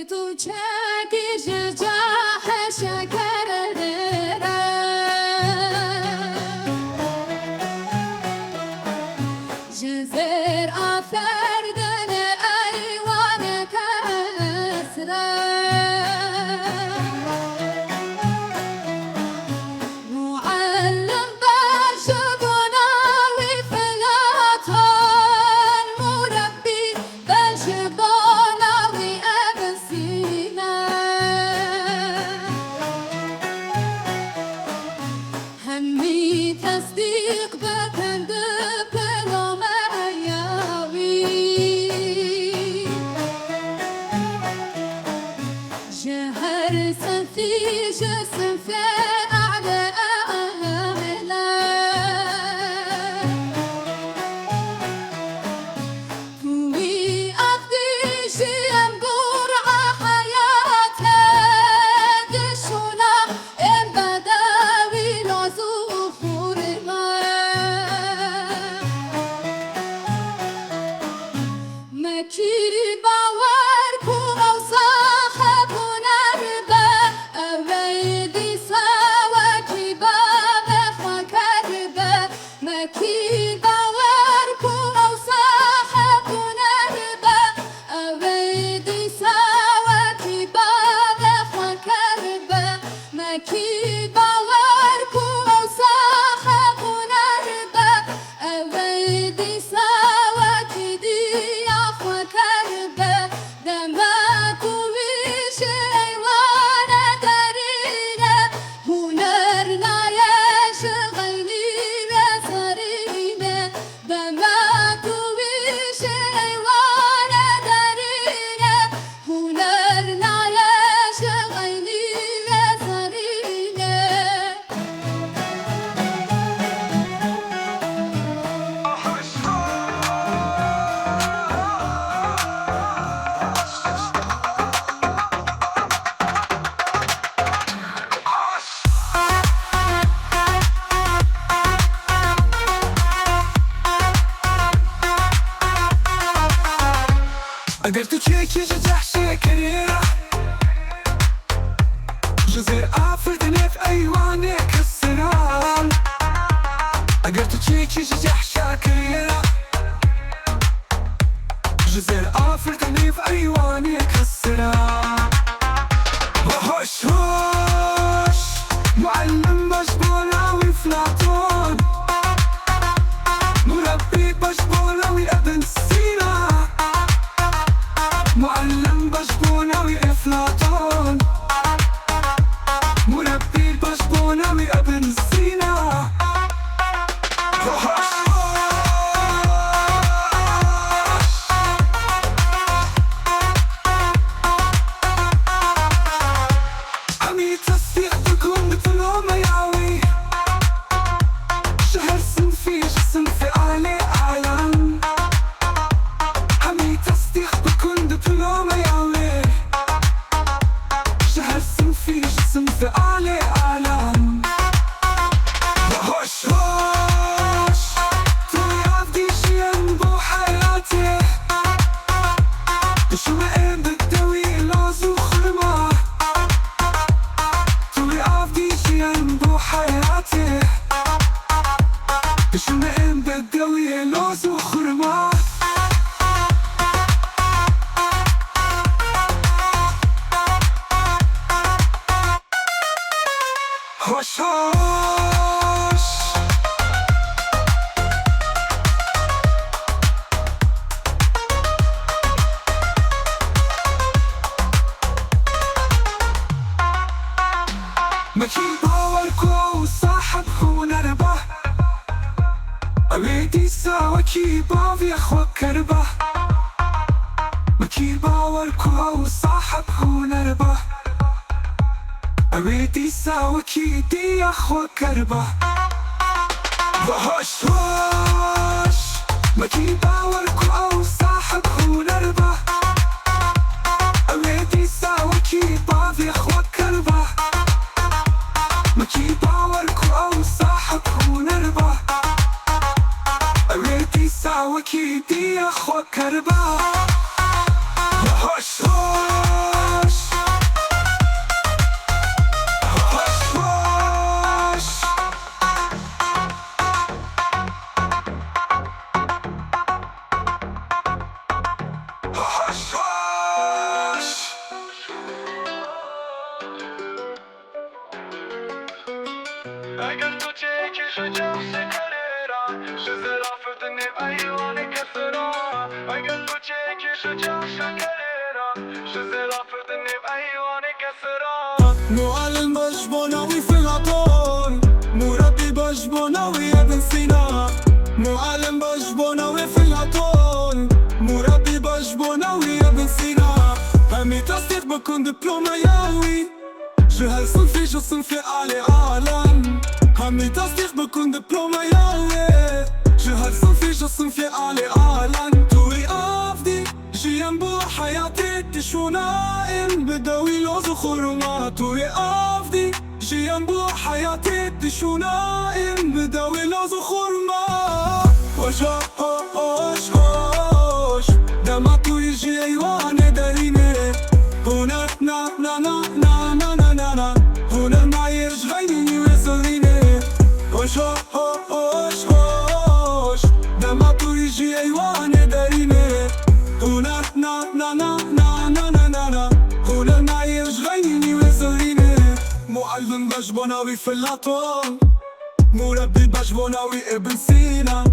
تو چکیش جاه شکر دره جزر آفردن ایوان کسره معلم باش بناوی فلاتان مربی باش بناوی ابسینه همی تصدیق بکند پیغام ایاوی جهر سنفی جسم في أعلى أهله وي أفدي شيئا برع حياته دشونا إن بداوي لزوخور مكي باور كو صاحب نربه أويدي سوا كباب فكربه مكي باور كو صاحب نربه أويدي سوا كباب فكربه مكي باور كو صاحب نربه أويدي سوا كدي فكربه دمك ويش أيوان درينه هنرنا يشغلني بصرينه دمك ويش أيوان درينه هنرنا يشغلني بصرينه اگر تو چکیش جحشه كريرة جزر آفردن في أيواني كسران اگر تو چکیش جحشه كريرة جزر آفردن في أيواني كسران وهوش هوش معلم باش بولاوي فلاطون مربي باش بولاوي ابن سينا معلم باش بولاوي افلاطون مربي باش بولاوي ابن سينا عمي تصديق تكون دبلوم ياوي شهر صنفي جسم في أعلى أعلام عمي تصديق بكون دبلوم ياوي شهر صنفي جسم في أعلى أعلام وهوش هوش توي عفدي شيئا بو حياتي شو ما إن بدوي لازو خرمه توي عفدي شيئا بو حياتي شو ما إن بدوي لازو خرمه هوش هوش مكي باوركو صاحب هنربه أبيدي سوا كي بافي أخوك كربه مكي باوركو صاحب هنربه أبيدي سوا كي دي أخوك كربه وهوش هوش مكي باوركو صاحب هنربه أبيدي سوا كي بافي أخوك كربه مكي باوركو صاحب هنربه أبيدي سوا كي دي أخوك كربه هوش هوش Haş haş. اگر تو چکش و جمس کلیرا شزر آفتنی ایوانی کسرا اگر تو چکش و جمس کلیرا شزر آفتنی ایوانی کسرا معلم باش بناوي في العطار مربي باش بناوي ابن سينا معلم باش بناوي في العطار مربي باش بناوي ابن سينا همي تصديق بكون دبلومة ياوي جهل صنفي جو صنفي علي أعلن همي تصديق بكون دبلومة ياوي جهل صنفي جو صنفي علي أعلن توي أفدي جيان بو حياتي تشو نائم بداوي لوز خرما توي أفدي جيان بو حياتي تشو نائم بداوي لوز خرما وجه هوش هوش دما توي جي ايوان داريني هنا نا نا نا نا نا نا نا نا هنا ما يرجعيني ويصليني وجه هوش هوش دما توي جي ايوان داريني هنا نا نا نا نا نا نا نا نا هنا ما يرجعيني ويصليني معلم باش بناوي في العطار مربي باش بناوي ابن سينا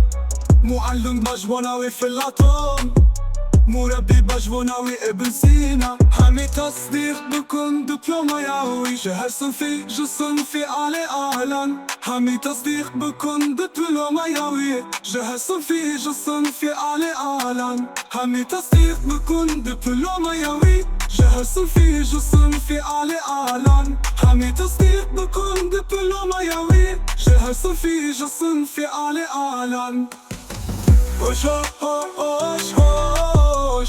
معلم باش بناوي في العطار مربي باش بناوي ابن سينا همي تصديق بكون دبلومة ياوي شهر صنفي جو صنفي علي أعلن همي تصديق بكون دبلومة ياوي شهر صنفي جو صنفي علي أعلن همي تصديق بكون دبلومة ياوي شهر صنفي جو صنفي علي أعلن همي تصديق بكون دبلومة ياوي شهر صنفي جو صنفي علي أعلن وش هوش هوش